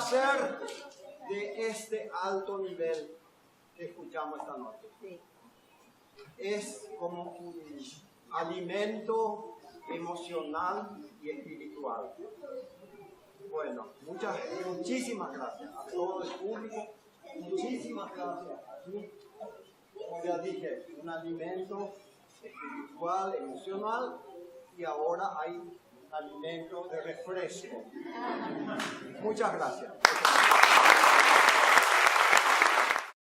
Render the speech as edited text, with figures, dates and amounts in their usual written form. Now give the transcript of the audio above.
hacer de este alto nivel que escuchamos esta noche? Es como un alimento emocional y espiritual. Bueno, muchísimas gracias a todo el público. Muchísimas gracias. Como ya dije, un alimento espiritual, emocional, y ahora hay un alimento de refresco. Muchas gracias.